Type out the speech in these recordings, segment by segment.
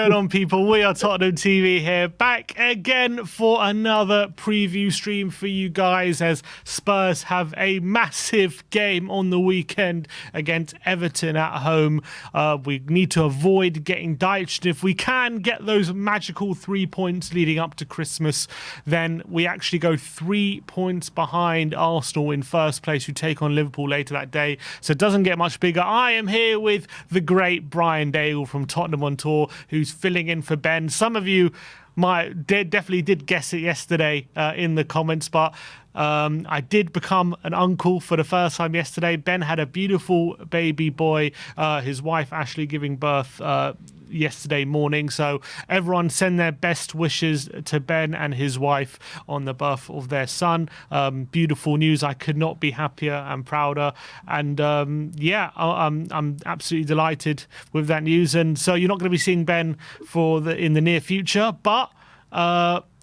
going on, people? We are Tottenham TV here, back again for another preview stream for you guys as Spurs have a massive game on the weekend against Everton at home. We need to avoid getting Dyched. If we can get those magical 3 points leading up to Christmas, then we actually go 3 points behind Arsenal in first place, who take on Liverpool later that day. So it doesn't get much bigger. I am here with the great Brian Daigle from Tottenham on Tour, who's filling in for Ben. Some of you definitely did guess it yesterday in the comments, but I did become an uncle for the first time yesterday. Ben had a beautiful baby boy, his wife Ashley giving birth yesterday morning. So everyone send their best wishes to Ben and his wife on the birth of their son. Beautiful news. I could not be happier and prouder. And I'm absolutely delighted with that news. And so you're not going to be seeing Ben in the near future, but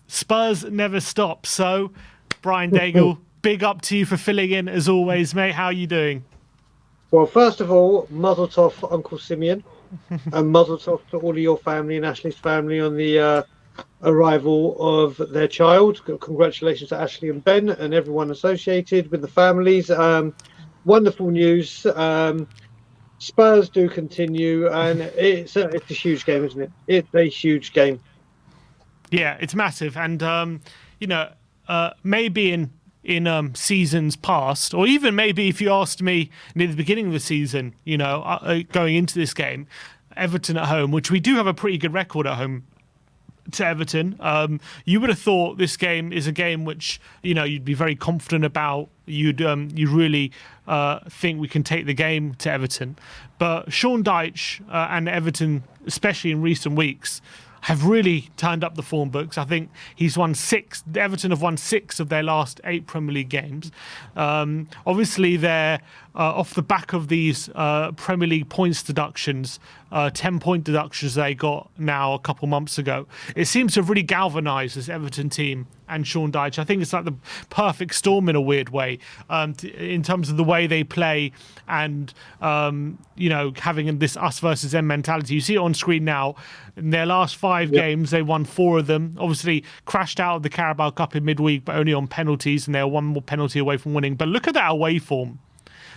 Spurs never stop. So Brian Daigle, big up to you for filling in as always, mate. How are you doing? Well, first of all, mazel tov, Uncle Simeon, and mazel tov to all of your family and Ashley's family on the arrival of their child. Congratulations to Ashley and Ben and everyone associated with the families. Wonderful news. Spurs do continue, and it's a huge game, isn't it? It's a huge game. Yeah, it's massive, and maybe in seasons past, or even maybe if you asked me near the beginning of the season, going into this game, Everton at home, which we do have a pretty good record at home to Everton, you would have thought this game is a game which you'd be very confident about. You really think we can take the game to Everton, but Sean Dyche and Everton, especially in recent weeks, have really turned up the form books. I think he's won 6. Everton have won 6 of their last 8 Premier League games. Obviously, they're off the back of these Premier League points deductions, 10-point deductions they got now a couple months ago. It seems to have really galvanised this Everton team and Sean Dyche. I think it's like the perfect storm in a weird way, in terms of the way they play and having this us versus them mentality. You see it on screen now. In their last 5 games, they won 4 of them. Obviously, crashed out of the Carabao Cup in midweek, but only on penalties, and they're 1 more penalty away from winning. But look at that away form.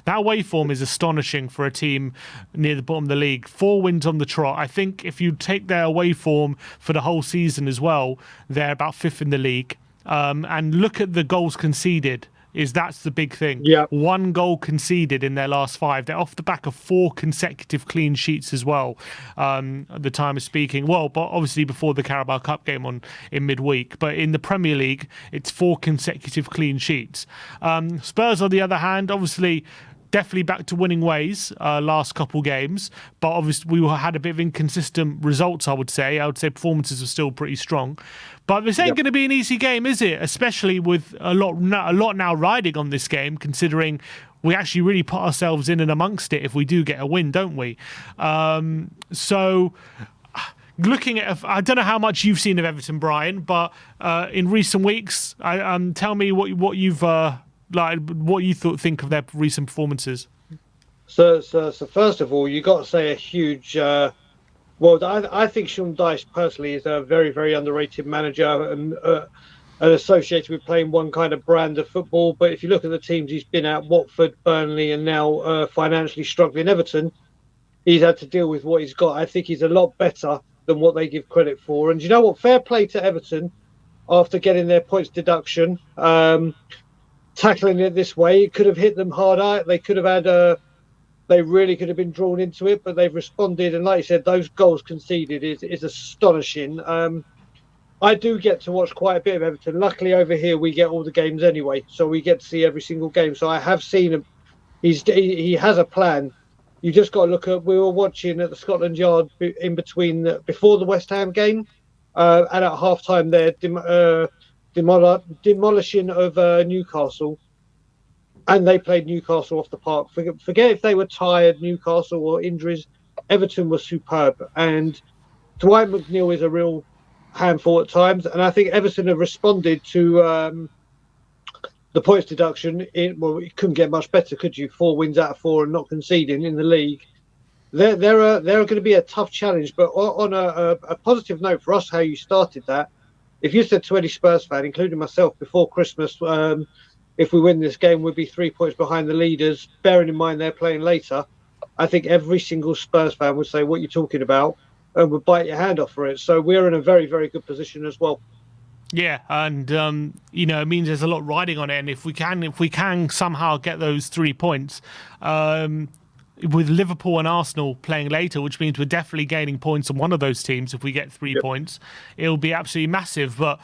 That away form is astonishing for a team near the bottom of the league. 4 wins on the trot. I think if you take their away form for the whole season as well, they're about 5th in the league. And look at the goals conceded. That's the big thing. Yeah. 1 goal conceded in their last 5. They're off the back of 4 consecutive clean sheets as well, at the time of speaking. Well, but obviously before the Carabao Cup game in midweek. But in the Premier League, it's 4 consecutive clean sheets. Spurs, on the other hand, obviously definitely back to winning ways last couple games, but obviously we had a bit of inconsistent results. I would say performances are still pretty strong, but this ain't going to be an easy game, is it? Especially with a lot now riding on this game, considering we actually really put ourselves in and amongst it if we do get a win, don't we? So looking at, I don't know how much you've seen of Everton, Brian, but in recent weeks, tell me what you've what you think of their recent performances. So first of all, you got to say a huge. I think Sean Dyche personally is a very, very underrated manager and associated with playing one kind of brand of football. But if you look at the teams he's been at, Watford, Burnley, and now financially struggling Everton, he's had to deal with what he's got. I think he's a lot better than what they give credit for. And you know what? Fair play to Everton after getting their points deduction. Tackling it this way, it could have hit them harder. They could have had they really could have been drawn into it, but they've responded. And like you said, those goals conceded is astonishing. I do get to watch quite a bit of Everton. Luckily, over here we get all the games anyway, so we get to see every single game. So I have seen him. He has a plan. You just got to look at. We were watching at the Scotland Yard in between before the West Ham game, and at half time there. Demolishing of Newcastle, and they played Newcastle off the park. Forget if they were tired, Newcastle, or injuries. Everton was superb, and Dwight McNeil is a real handful at times, and I think Everton have responded to the points deduction. It couldn't get much better, could you? 4 wins out of 4 and not conceding in the league. they're going to be a tough challenge. But on a positive note for us, how you started that, if you said to any Spurs fan, including myself, before Christmas, if we win this game, we'd be 3 points behind the leaders, bearing in mind they're playing later, I think every single Spurs fan would say, what you're talking about, and would bite your hand off for it. So we're in a very, very good position as well. Yeah, and it means there's a lot riding on it, and if we can somehow get those 3 points, with Liverpool and Arsenal playing later, which means we're definitely gaining points on one of those teams. If we get 3 points, it'll be absolutely massive. But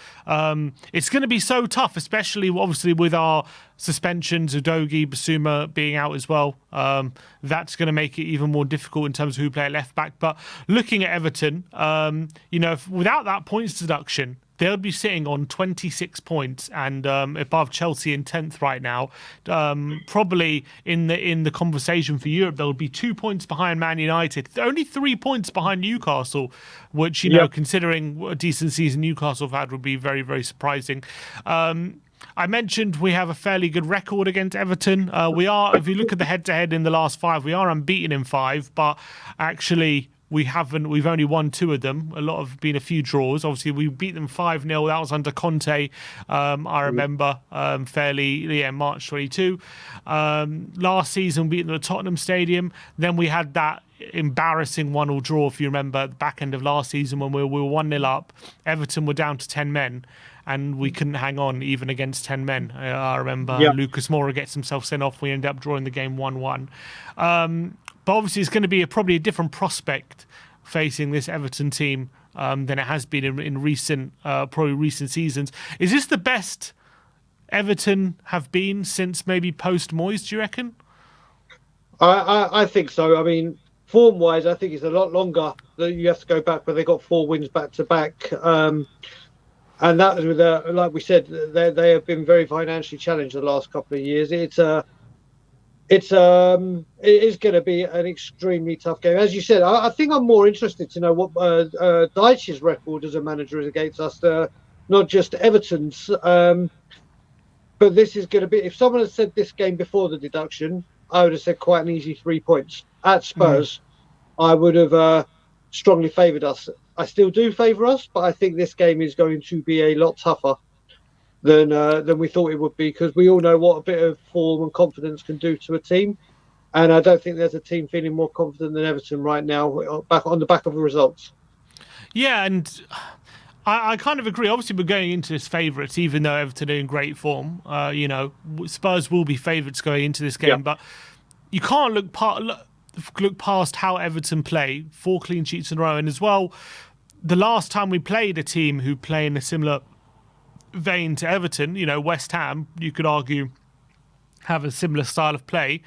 it's going to be so tough, especially obviously with our suspensions, Udogie, Basuma being out as well. That's going to make it even more difficult in terms of who play at left back. But looking at Everton, without that points deduction, they'll be sitting on 26 points and above Chelsea in 10th right now. Probably in the conversation for Europe, they'll be 2 points behind Man United. Only 3 points behind Newcastle, which, considering what a decent season Newcastle have had, would be very, very surprising. I mentioned we have a fairly good record against Everton. We are, if you look at the head-to-head in the last 5, we are unbeaten in 5, but actually we've only won 2 of them. A lot have been a few draws. Obviously, we beat them 5-0. That was under Conte, I remember, March 22. Last season, we beat them at Tottenham Stadium. Then we had that embarrassing 1-1 draw, if you remember, at the back end of last season when we were 1-0 up. Everton were down to 10 men. And we couldn't hang on even against 10 men. I remember Lucas Moura gets himself sent off. We ended up drawing the game 1-1. But obviously, it's going to be probably a different prospect facing this Everton team than it has been in recent seasons. Is this the best Everton have been since maybe post-Moyes, do you reckon? I think so. I mean, form-wise, I think it's a lot longer. You have to go back, but they got 4 wins back-to-back. And that was with, like we said, they have been very financially challenged the last couple of years. It is going to be an extremely tough game. As you said, I think I'm more interested to know what Dyche's record as a manager is against us, not just Everton's. But this is going to be, if someone had said this game before the deduction, I would have said quite an easy 3 points. At Spurs, I would have strongly favoured us. I still do favour us, but I think this game is going to be a lot tougher than we thought it would be, because we all know what a bit of form and confidence can do to a team, and I don't think there's a team feeling more confident than Everton right now, back on the back of the results. Yeah, and I kind of agree. Obviously, we're going into this favourites, even though Everton are in great form. Spurs will be favourites going into this game, but you can't look past how Everton play. 4 clean sheets in a row, and as well, the last time we played a team who play in a similar vein to Everton, West Ham, you could argue, have a similar style of play,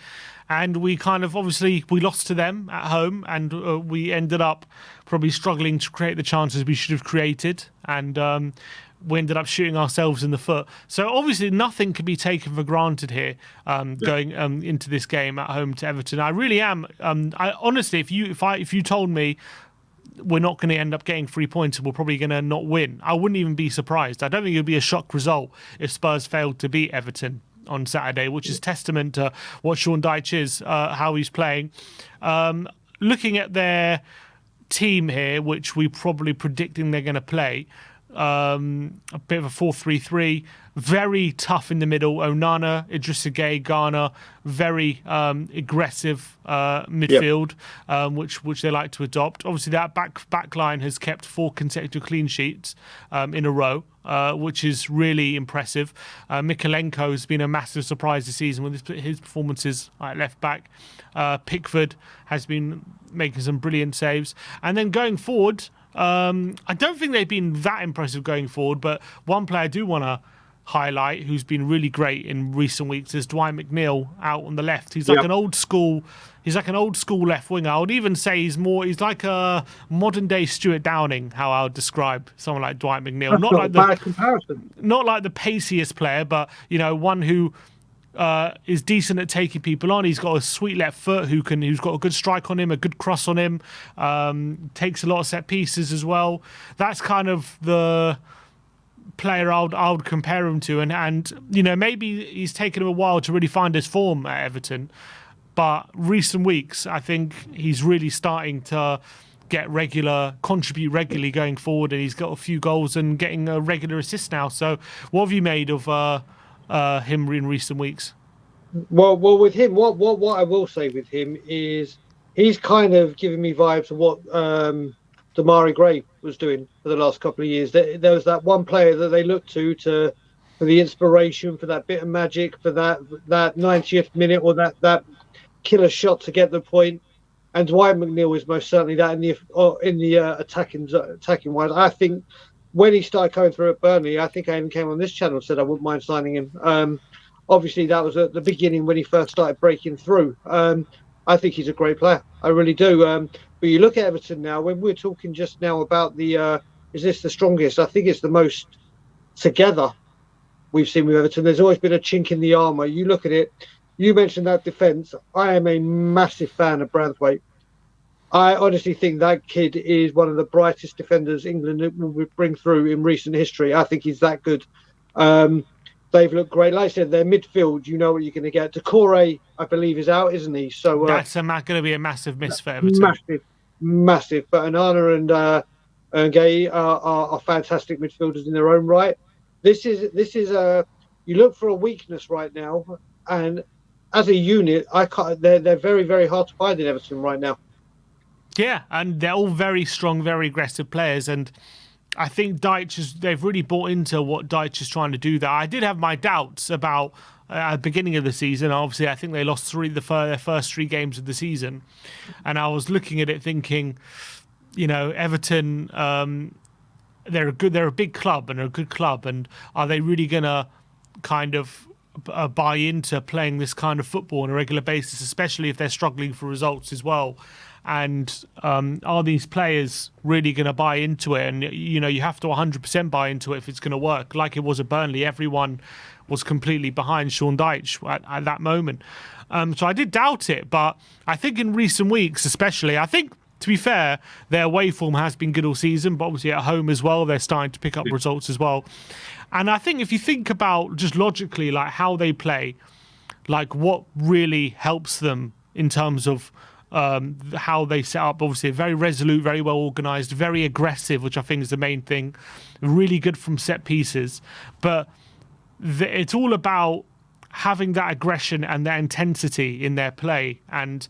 and we kind of we lost to them at home, and we ended up probably struggling to create the chances we should have created, and we ended up shooting ourselves in the foot. So obviously nothing can be taken for granted here, going into this game at home to Everton. I really am. I honestly, if you told me we're not going to end up getting 3 points and we're probably going to not win, I wouldn't even be surprised. I don't think it would be a shock result if Spurs failed to beat Everton on Saturday, which is testament to what Sean Dyche is, how he's playing. Looking at their team here, which we're probably predicting they're going to play, a bit of a 4-3-3, very tough in the middle. Onana, Idrissa Gueye, Ghana, very aggressive midfield, which they like to adopt. Obviously, that back line has kept 4 consecutive clean sheets in a row, which is really impressive. Mykolenko has been a massive surprise this season with his performances at left back. Pickford has been making some brilliant saves. And then going forward, I don't think they've been that impressive going forward, but one player I do want to highlight who's been really great in recent weeks is Dwight McNeil out on the left. He's like an old school left winger. I would even say he's like a modern day Stuart Downing, how I would describe someone like Dwight McNeil. That's not like a bad comparison. Not like the paciest player, but one who is decent at taking people on. He's got a sweet left foot who's got a good strike on him, a good cross on him, takes a lot of set pieces as well. That's kind of the player I would compare him to, and maybe he's taken him a while to really find his form at Everton. But recent weeks, I think he's really starting to contribute regularly going forward, and he's got a few goals and getting a regular assist now. So, what have you made of him in recent weeks? Well, with him, what I will say with him is he's kind of giving me vibes of what Damari Gray was doing for the last couple of years. There was that one player that they looked to for the inspiration, for that bit of magic, for that 90th minute, or that killer shot to get the point. And Dwight McNeil is most certainly that in the attacking wise. I think when he started coming through at Burnley, I think I even came on this channel and said I wouldn't mind signing him. Obviously, that was at the beginning when he first started breaking through. I think he's a great player. I really do. But you look at Everton now, when we were talking just now about is this the strongest? I think it's the most together we've seen with Everton. There's always been a chink in the armour. You look at it, you mentioned that defence. I am a massive fan of Branthwaite. I honestly think that kid is one of the brightest defenders England will bring through in recent history. I think he's that good. They've looked great. Like I said, their midfield, you know what you're going to get. Decore, I believe, is out, isn't he? So that's going to be a massive miss for Everton. Massive. But Onana and Gay are fantastic midfielders in their own right. This is you look for a weakness right now, and as a unit, they're very, very hard to find in Everton right now. Yeah, and they're all very strong, very aggressive players, and I think they've really bought into what Dyched is trying to do there. I did have my doubts about at the beginning of the season. Obviously, I think they lost their first 3 games of the season, and I was looking at it thinking, Everton, they're a big club and a good club, and are they really gonna kind of buy into playing this kind of football on a regular basis, especially if they're struggling for results as well? And are these players really going to buy into it? And you have to 100% buy into it if it's going to work. Like it was at Burnley, everyone was completely behind Sean Dyche at that moment. So I did doubt it, but I think in recent weeks, especially, I think, to be fair, their away form has been good all season, but obviously at home as well, they're starting to pick up results as well. And I think if you think about just logically, like how they play, like what really helps them in terms of how they set up, obviously very resolute, very well organised, very aggressive, which I think is the main thing, really good from set pieces. But it's all about having that aggression and that intensity in their play and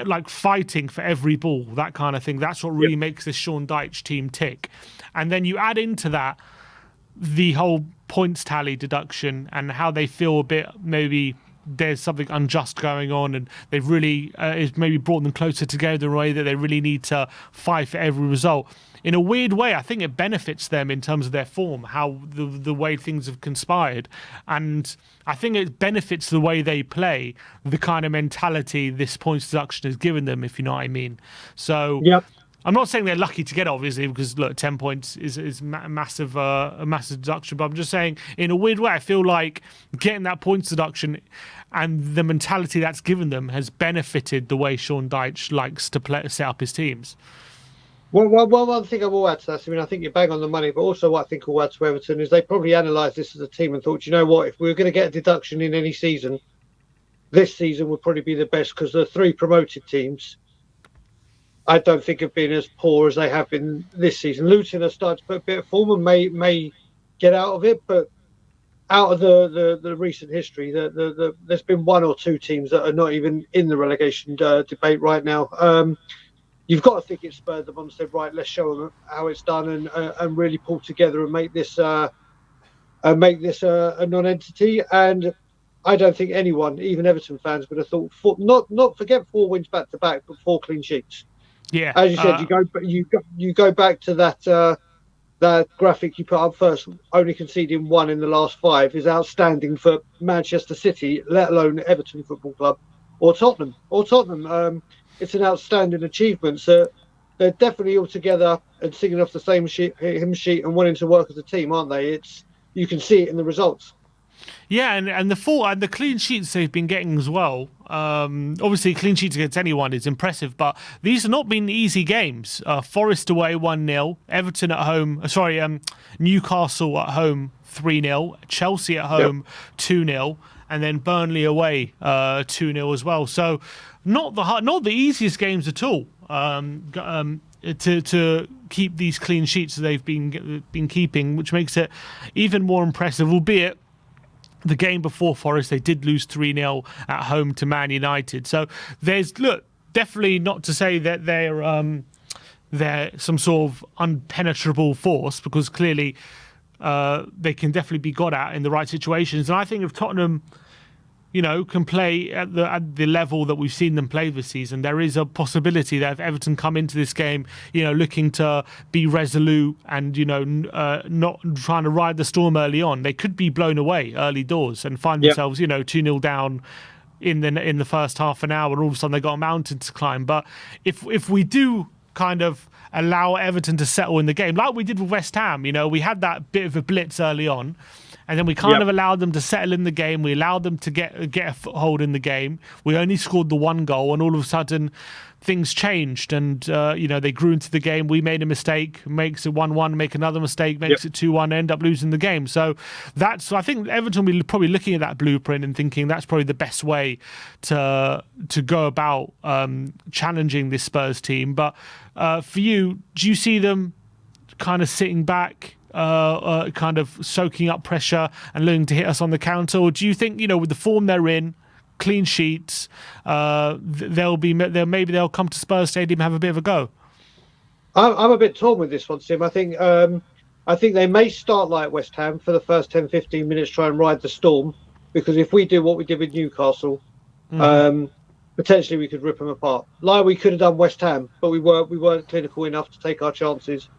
like fighting for every ball, that kind of thing. That's what really makes this Sean Dyche team tick. And then you add into that the whole points tally deduction and how they feel a bit maybe there's something unjust going on, and they've really it's maybe brought them closer together in a way that they really need to fight for every result. In a weird way, I think it benefits them in terms of their form, how the way things have conspired, and I think it benefits the way they play, the kind of mentality this points deduction has given them, if you know what I mean. So yep. I'm not saying they're lucky to get it, obviously, because look, 10 points is a massive deduction. But I'm just saying, in a weird way, I feel like getting that points deduction and the mentality that's given them has benefited the way Sean Dyche likes to set up his teams. Well, one thing I will add to that, I mean, I think you're bang on the money, but also what I think will add to Everton is they probably analysed this as a team and thought, you know what, if we were going to get a deduction in any season, this season would probably be the best, because the 3 promoted teams, I don't think have been as poor as they have been this season. Luton has started to put a bit of form and may get out of it, but out of the recent history, there's been 1 or 2 teams that are not even in the relegation debate right now. You've got to think it spurred them on and said, right, let's show them how it's done and really pull together and make this a non-entity. And I don't think anyone, even Everton fans, would have thought not forget 4 wins back to back, but 4 clean sheets. Yeah, as you said, you go back to that graphic you put up first. Only conceding 1 in the last 5 is outstanding for Manchester City, let alone Everton Football Club or Tottenham. It's an outstanding achievement. So they're definitely all together and singing off the same hymn sheet and wanting to work as a team, aren't they? You can see it in the results. Yeah, and the clean sheets they've been getting as well. Obviously, clean sheets against anyone is impressive, but these have not been easy games. Forest away 1-0, Everton at home. Newcastle at home 3-0, Chelsea at home 2-0, and then Burnley away 2-0 as well. So not the easiest games at all. To keep these clean sheets that they've been keeping, which makes it even more impressive, albeit the game before Forest, they did lose 3-0 at home to Man United. So definitely not to say that they're some sort of unpenetrable force, because clearly they can definitely be got at in the right situations. And I think if Tottenham, can play at the level that we've seen them play this season, there is a possibility that if Everton come into this game, looking to be resolute and, not trying to ride the storm early on, they could be blown away early doors and find themselves, 2-0 down in the first half an hour, and all of a sudden they got a mountain to climb. But if we do kind of allow Everton to settle in the game, like we did with West Ham, we had that bit of a blitz early on, and then we kind of allowed them to settle in the game. We allowed them to get a foothold in the game. We only scored the one goal, and all of a sudden things changed, and they grew into the game. We made a mistake, makes it 1-1, make another mistake, makes it 2-1, end up losing the game. So I think Everton will be probably looking at that blueprint and thinking that's probably the best way to go about challenging this Spurs team. But for you, do you see them kind of sitting back, kind of soaking up pressure and looking to hit us on the counter? Or do you think, with the form they're in, clean sheets, maybe they'll come to Spurs Stadium and have a bit of a go? I'm a bit torn with this one, Tim. I think they may start like West Ham for the first 10-15 minutes, try and ride the storm, because if we do what we did with Newcastle, potentially we could rip them apart, like we could have done West Ham, but we weren't clinical enough to take our chances.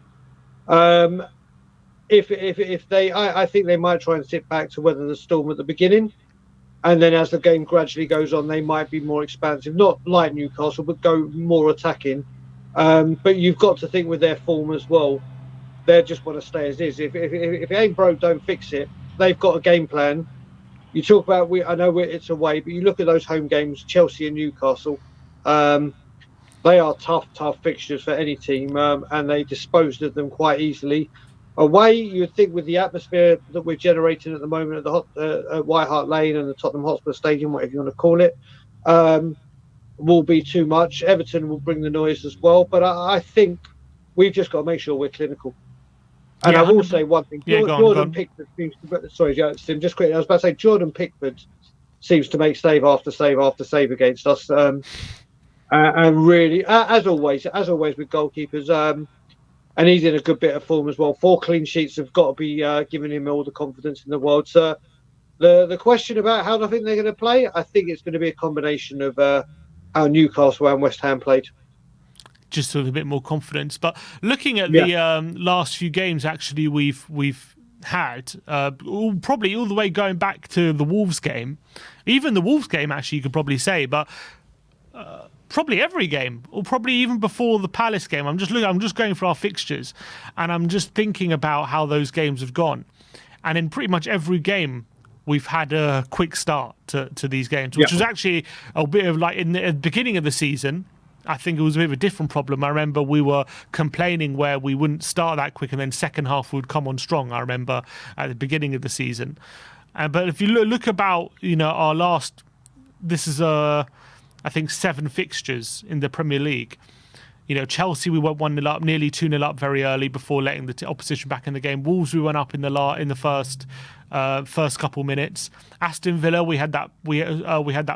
I think they might try and sit back to weather the storm at the beginning, and then as the game gradually goes on, they might be more expansive, not like Newcastle, but go more attacking. But you've got to think with their form as well, they just want to stay as is. If it ain't broke, don't fix it. They've got a game plan. You talk about I know it's away, but you look at those home games, Chelsea and Newcastle. They are tough fixtures for any team, and they disposed of them quite easily. Away, you'd think with the atmosphere that we're generating at the moment at White Hart Lane and the Tottenham Hotspur Stadium, whatever you want to call it, will be too much. Everton will bring the noise as well, but I think we've just got to make sure we're clinical. And I will say one thing: Jordan Pickford seems to. Sorry, Tim, just quickly. I was about to say Jordan Pickford seems to make save after save after save against us, and really, as always with goalkeepers. And he's in a good bit of form as well. 4 clean sheets have got to be giving him all the confidence in the world. So the question about how I think they're going to play, I think it's going to be a combination of how Newcastle and West Ham played. Just with a bit more confidence. But looking at the last few games, actually, we've had, probably all the way going back to the Wolves game. Even the Wolves game, actually, you could probably say. But probably every game, or probably even before the Palace game. I'm just going for our fixtures, and I'm just thinking about how those games have gone. And in pretty much every game, we've had a quick start to these games, which was actually a bit of like in the beginning of the season. I think it was a bit of a different problem. I remember we were complaining where we wouldn't start that quick, and then second half would come on strong. I remember at the beginning of the season. But if you look about, our last, this is I think 7 fixtures in the Premier League. Chelsea, we went 1-0 up, nearly 2-0 up very early before letting the opposition back in the game. Wolves, we went up in the first couple minutes. Aston Villa, we had that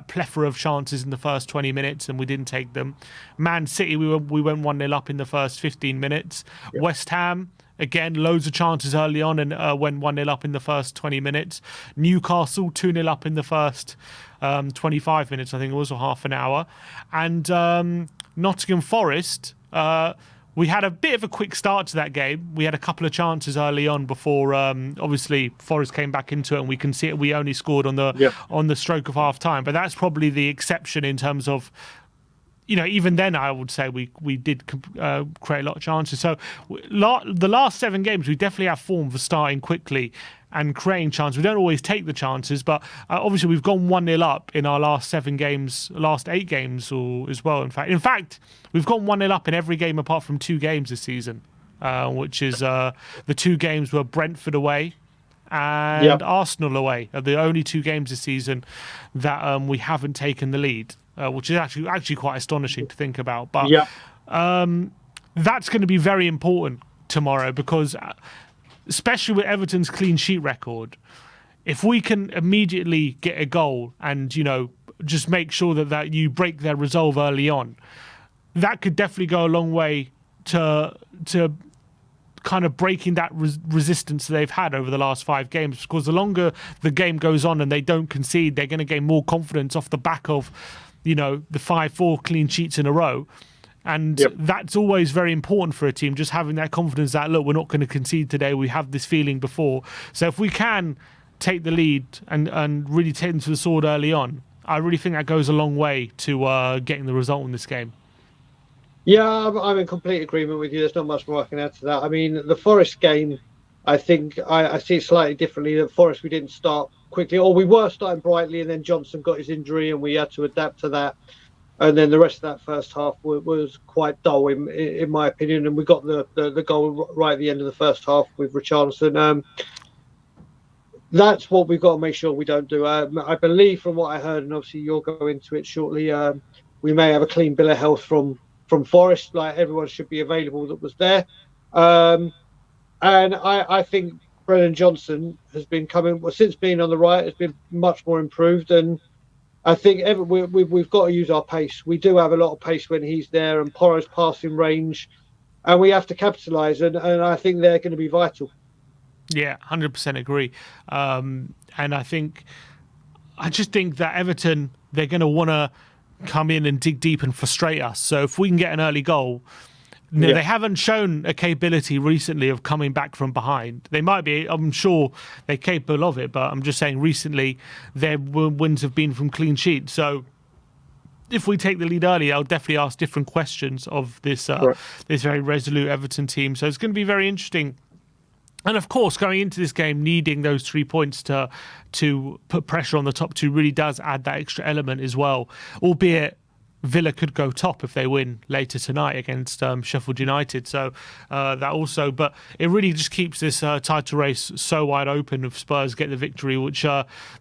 plethora of chances in the first 20 minutes and we didn't take them. Man City, we went 1-0 up in the first 15 minutes. Yep. West Ham, again, loads of chances early on and went 1-0 up in the first 20 minutes. Newcastle, 2-0 up in the first 25 minutes, I think it was, or half an hour. And Nottingham Forest, we had a bit of a quick start to that game. We had a couple of chances early on before, obviously, Forest came back into it, and we can see it. We only scored on the stroke of half time, but that's probably the exception in terms of even then, I would say we did create a lot of chances. So the last 7 games, we definitely have form for starting quickly and creating chances. We don't always take the chances, but obviously we've gone 1-0 up in our last 7 games, last 8 games as well. In fact, we've gone 1-0 up in every game apart from 2 games this season, which is the 2 games were Brentford away and Arsenal away. Are the only 2 games this season that we haven't taken the lead, which is actually quite astonishing to think about. But that's going to be very important tomorrow because, especially with Everton's clean sheet record, if we can immediately get a goal and, just make sure that you break their resolve early on, that could definitely go a long way to kind of breaking that resistance they've had over the last 5 games. Because the longer the game goes on and they don't concede, they're going to gain more confidence off the back of, the 5-4 clean sheets in a row. And that's always very important for a team, just having that confidence that, look, we're not going to concede today. We have this feeling before. So if we can take the lead and really take them to the sword early on, I really think that goes a long way to getting the result in this game. Yeah, I'm in complete agreement with you. There's not much more I can add to that. I mean, the Forest game, I think I see it slightly differently. The Forest, we didn't start quickly, or we were starting brightly, and then Johnson got his injury, and we had to adapt to that. And then the rest of that first half was quite dull, in my opinion. And we got the goal right at the end of the first half with Richarlison. That's what we've got to make sure we don't do. I believe from what I heard, and obviously you'll go into it shortly, we may have a clean bill of health from Forest. Like, everyone should be available that was there. And I think Brennan Johnson has been since being on the right, has been much more improved. And I think we've got to use our pace. We do have a lot of pace when he's there, and Porro's passing range, and we have to capitalise. And I think they're going to be vital. Yeah, 100% agree. And I just think that Everton, they're going to want to come in and dig deep and frustrate us. So if we can get an early goal, they haven't shown a capability recently of coming back from behind. They might be, I'm sure they're capable of it, but I'm just saying recently their wins have been from clean sheets. So if we take the lead early, I'll definitely ask different questions of this this very resolute Everton team. So it's going to be very interesting. And of course, going into this game, needing those 3 points to put pressure on the top 2 really does add that extra element as well. Albeit Villa could go top if they win later tonight against Sheffield United. So that also, but it really just keeps this title race so wide open if Spurs get the victory, which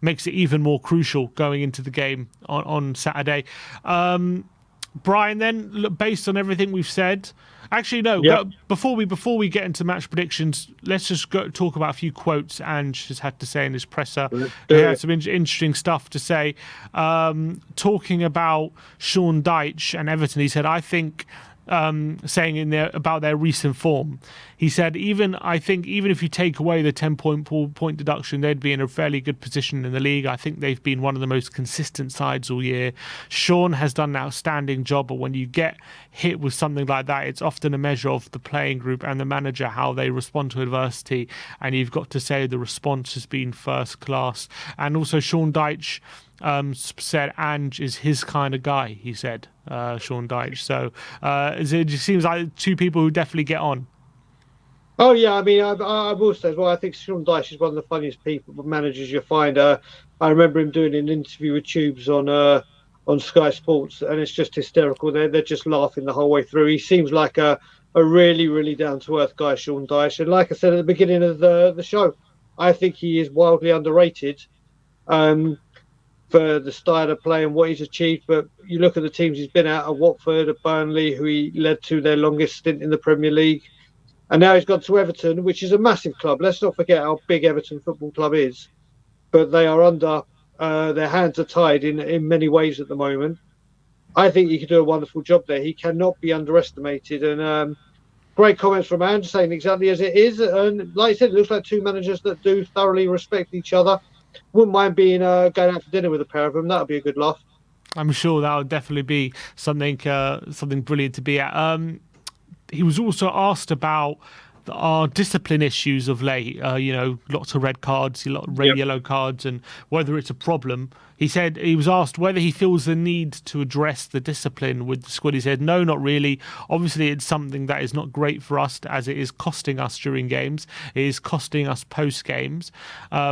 makes it even more crucial going into the game on Saturday. Brian, then, look, based on everything we've said, actually, no. Before we get into match predictions, let's just talk about a few quotes Ange has had to say in his presser. He had some interesting stuff to say. Talking about Sean Dyche and Everton, he said, I think, saying about their recent form, he said, even if you take away the 10-point deduction, they'd be in a fairly good position in the league. I think they've been one of the most consistent sides all year. Sean has done an outstanding job, but when you get hit with something like that, it's often a measure of the playing group and the manager, how they respond to adversity, and you've got to say the response has been first class. And also Sean Dyche said Ange is his kind of guy, he said, Sean Dyche. So it just seems like 2 people who definitely get on. Oh, yeah. I mean, I will say as well, I think Sean Dyche is one of the funniest managers you'll find. I remember him doing an interview with Tubes on Sky Sports, and it's just hysterical. They're just laughing the whole way through. He seems like a really, really down-to-earth guy, Sean Dyche. And like I said at the beginning of the show, I think he is wildly underrated for the style of play and what he's achieved. But you look at the teams he's been at Watford, at Burnley, who he led to their longest stint in the Premier League. And now he's gone to Everton, which is a massive club. Let's not forget how big Everton Football Club is. But they are under, their hands are tied in many ways at the moment. I think he could do a wonderful job there. He cannot be underestimated. And great comments from Ange, saying exactly as it is. And like I said, it looks like 2 managers that do thoroughly respect each other. Wouldn't mind going out for dinner with a pair of them. That would be a good laugh. I'm sure that would definitely be something brilliant to be at. He was also asked about our discipline issues of late. Lots of red cards, yellow cards, and whether it's a problem. he said he was asked whether he feels the need to address the discipline with the squad. He said, no, not really. Obviously, it's something that is not great for us as it is costing us during games. It is costing us post games.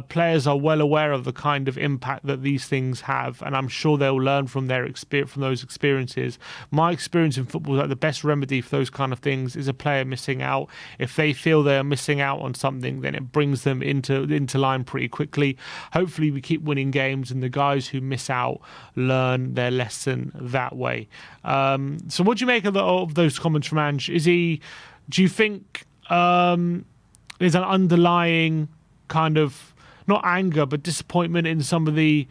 Players are well aware of the kind of impact that these things have, and I'm sure they'll learn from their experience, from those experiences. My experience in football is that the best remedy for those kind of things is a player missing out. If they feel they are missing out on something, then it brings them into line pretty quickly. Hopefully, we keep winning games, and the guys who miss out learn their lesson that way. So what do you make of those comments from Ange? Do you think there's an underlying kind of, not anger, but disappointment in some of the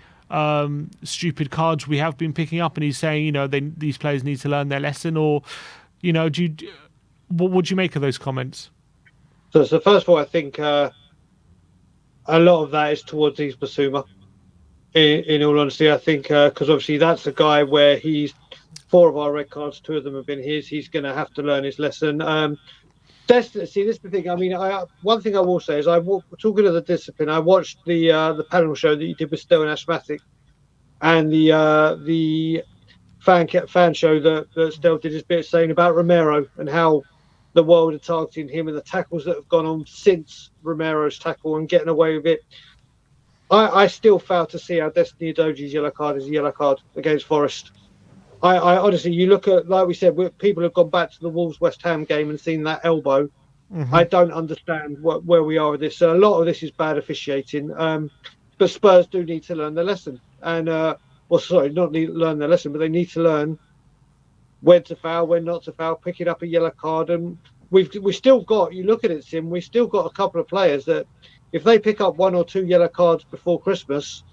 stupid cards we have been picking up, and he's saying, these players need to learn their lesson? Or, what would you make of those comments? So first of all, I think a lot of that is towards Yves Bissouma. In all honesty, I think because obviously that's a guy where 4 of our red cards, 2 of them have been his. He's going to have to learn his lesson. See, this is the thing. I mean, one thing I will say is, talking of the discipline, I watched the panel show that you did with Stel and Ashmatic, and the fan show that Stel did his bit saying about Romero and how the world are targeting him and the tackles that have gone on since Romero's tackle and getting away with it. I still fail to see how Destiny Udogi's yellow card is a yellow card against Forest. I honestly, you look at, like we said, people have gone back to the Wolves-West Ham game and seen that elbow. Mm-hmm. I don't understand where we are with this. So a lot of this is bad officiating. But Spurs do need to learn their lesson. And, not need to learn their lesson, but they need to learn when to foul, when not to foul, picking up a yellow card. And we've still got, you look at it, Sim, we've still got a couple of players that, if they pick up 1 or 2 yellow cards before Christmas,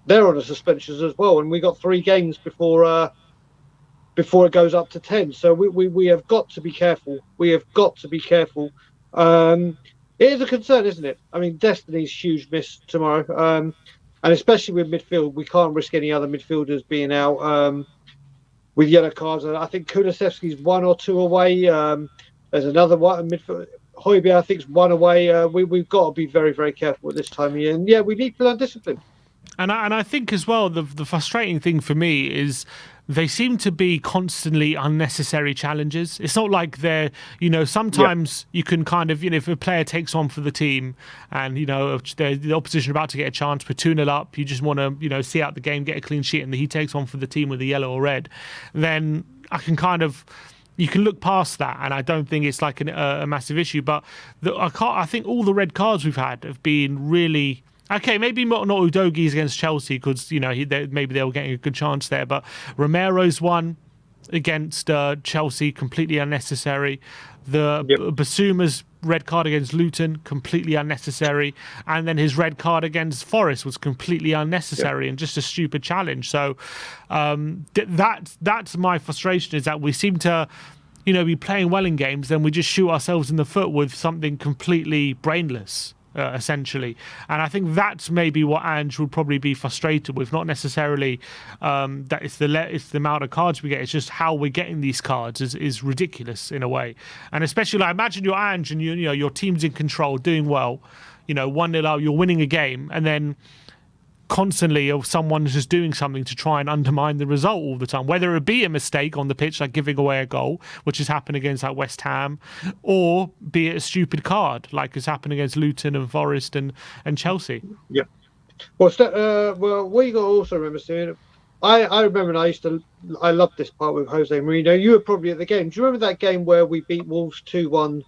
they're on the suspensions as well. And we got 3 games before it goes up to 10. So we have got to be careful. We have got to be careful. It is a concern, isn't it? I mean, Destiny's huge miss tomorrow. And especially with midfield, we can't risk any other midfielders being out with yellow cards. I think Kulusevski's 1 or 2 away. There's another one in midfield. Højbjerg, I think, is 1 away. We've got to be very, very careful at this time of year. And yeah, we need to learn discipline. And I think as well, the frustrating thing for me is they seem to be constantly unnecessary challenges. It's not like they're, sometimes you can kind of, if a player takes on for the team and, the opposition about to get a chance, we're 2-0 up, you just want to, see out the game, get a clean sheet, and he takes on for the team with a yellow or red, then I can kind of, you can look past that, and I don't think it's like a massive issue. But I think all the red cards we've had have been really okay. Maybe not Udogi's against Chelsea because maybe they were getting a good chance there. But Romero's one against Chelsea, completely unnecessary. Bissouma's red card against Luton, completely unnecessary, and then his red card against Forest was completely unnecessary and just a stupid challenge. So that's my frustration, is that we seem to be playing well in games, then we just shoot ourselves in the foot with something completely brainless. Essentially, and I think that's maybe what Ange would probably be frustrated with, not necessarily that it's the amount of cards we get, it's just how we're getting these cards is ridiculous in a way. And especially, like, imagine you're Ange and your team's in control, doing well, 1-0 up, you're winning a game, and then constantly someone's just doing something to try and undermine the result all the time, whether it be a mistake on the pitch, like giving away a goal, which has happened against like West Ham, or be it a stupid card like has happened against Luton and Forest and Chelsea. Yeah. Well, what you got to also remember, Stephen, I remember, and I loved this part with Jose Mourinho. You were probably at the game. Do you remember that game where we beat Wolves 2-1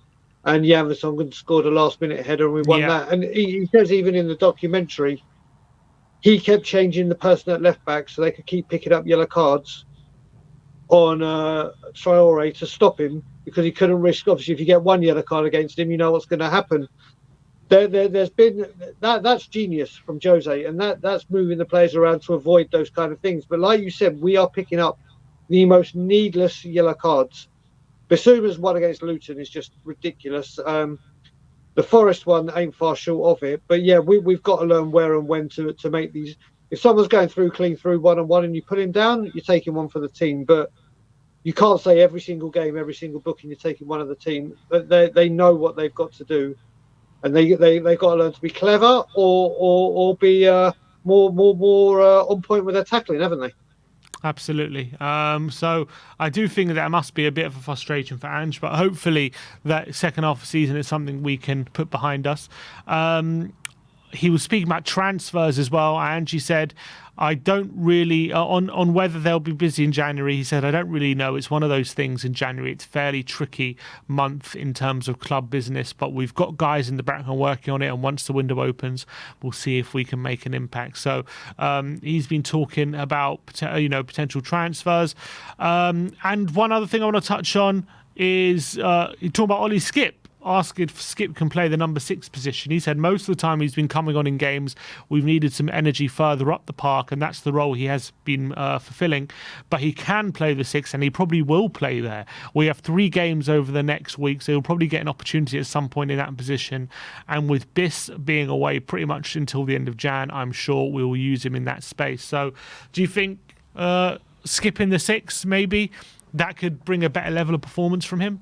and Jan Vertonghen scored a last-minute header and we won that? And he says even in the documentary, he kept changing the person at left back so they could keep picking up yellow cards on Traore to stop him, because he couldn't risk. Obviously, if you get 1 yellow card against him, you know what's going to happen. There's been that's genius from Jose, and that's moving the players around to avoid those kind of things. But like you said, we are picking up the most needless yellow cards. Bissouma's one against Luton is just ridiculous. The Forest one ain't far short of it, but yeah, we've got to learn where and when to make these. If someone's going clean through 1-on-1 and you put him down, you're taking one for the team. But you can't say every single game, every single booking, you're taking one of the team. But they know what they've got to do, and they've got to learn to be clever or be more on point with their tackling, haven't they? Absolutely. So I do think that must be a bit of a frustration for Ange, but hopefully that second half of the season is something we can put behind us. He was speaking about transfers as well. Angie said, I don't really, on whether they'll be busy in January, he said, I don't really know. It's one of those things in January. It's a fairly tricky month in terms of club business, but we've got guys in the background working on it. And once the window opens, we'll see if we can make an impact. So he's been talking about, potential transfers. And one other thing I want to touch on is you talk about Ollie Skip. Asked if Skip can play the number 6 position. He said most of the time he's been coming on in games, we've needed some energy further up the park, and that's the role he has been fulfilling. But he can play the 6, and he probably will play there. We have 3 games over the next week, so he'll probably get an opportunity at some point in that position. And with Biss being away pretty much until the end of Jan, I'm sure we'll use him in that space. So do you think skipping the 6, maybe, that could bring a better level of performance from him?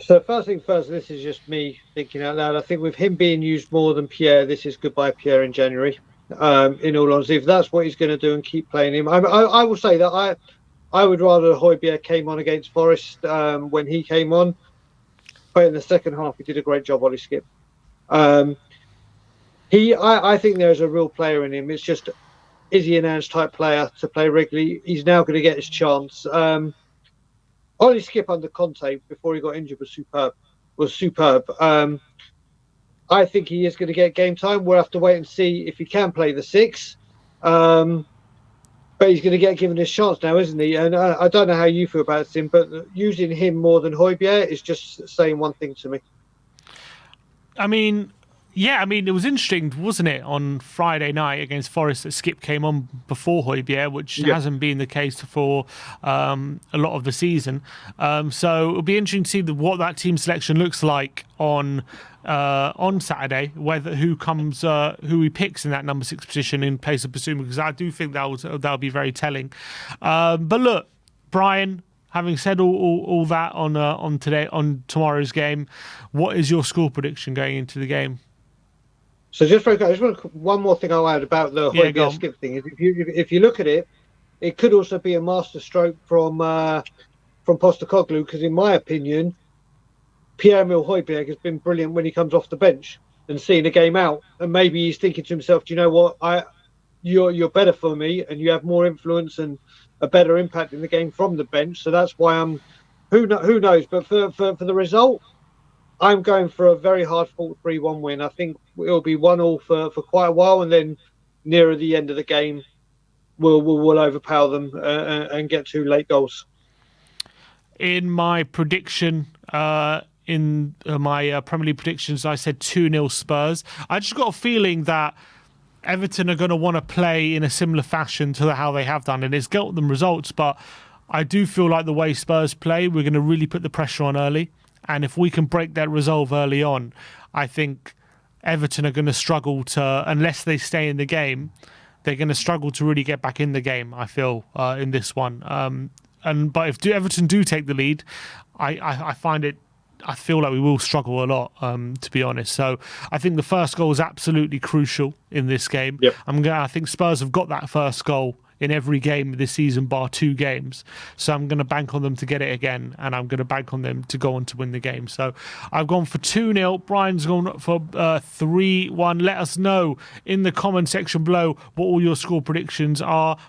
So first thing first, this is just me thinking out loud. I think with him being used more than Pierre, this is goodbye Pierre in January. In all honesty, if that's what he's going to do and keep playing him, I will say that I would rather Højbjerg came on against Forest when he came on, but in the second half he did a great job. Ollie Skip. I think there's a real player in him. It's just, is he an Ange type player to play regularly? He's now going to get his chance. Ollie Skip under Conte before he got injured was superb. I think he is going to get game time. We'll have to wait and see if he can play the 6. But he's going to get given his chance now, isn't he? And I don't know how you feel about him, but using him more than Højbjerg is just saying one thing to me. It was interesting, wasn't it, on Friday night against Forest that Skip came on before Højbjerg, which hasn't been the case for a lot of the season. So it'll be interesting to see what that team selection looks like on Saturday, who he picks in that number 6 position in place of Basuma, because I do think that'll be very telling. But look, Brian, having said all that on tomorrow's game, what is your score prediction going into the game? So just very quick, one more thing I'll add about the Højbjerg Skip thing is if you look at it, it could also be a masterstroke from Postecoglou, because in my opinion, Pierre-Emile Højbjerg has been brilliant when he comes off the bench and seeing a game out, and maybe he's thinking to himself, do you know what, you're better for me and you have more influence and a better impact in the game from the bench. So that's why who knows, but for the result, I'm going for a very hard-fought 3-1 win. I think it'll be 1-1 for quite a while, and then nearer the end of the game, we'll overpower them and get 2 late goals. In my prediction, in my Premier League predictions, I said 2-0 Spurs. I just got a feeling that Everton are going to want to play in a similar fashion to how they have done, and it's got them results, but I do feel like the way Spurs play, we're going to really put the pressure on early. And if we can break that resolve early on, I think Everton are going to struggle to, unless they stay in the game, they're going to struggle to really get back in the game, I feel, in this one. But if Everton do take the lead, I feel like we will struggle a lot, to be honest. So I think the first goal is absolutely crucial in this game. Yep. I think Spurs have got that first goal in every game this season, bar 2 games. So I'm going to bank on them to get it again, and I'm going to bank on them to go on to win the game. So I've gone for 2-0. Brian's gone for 3-1. Let us know in the comment section below what all your score predictions are.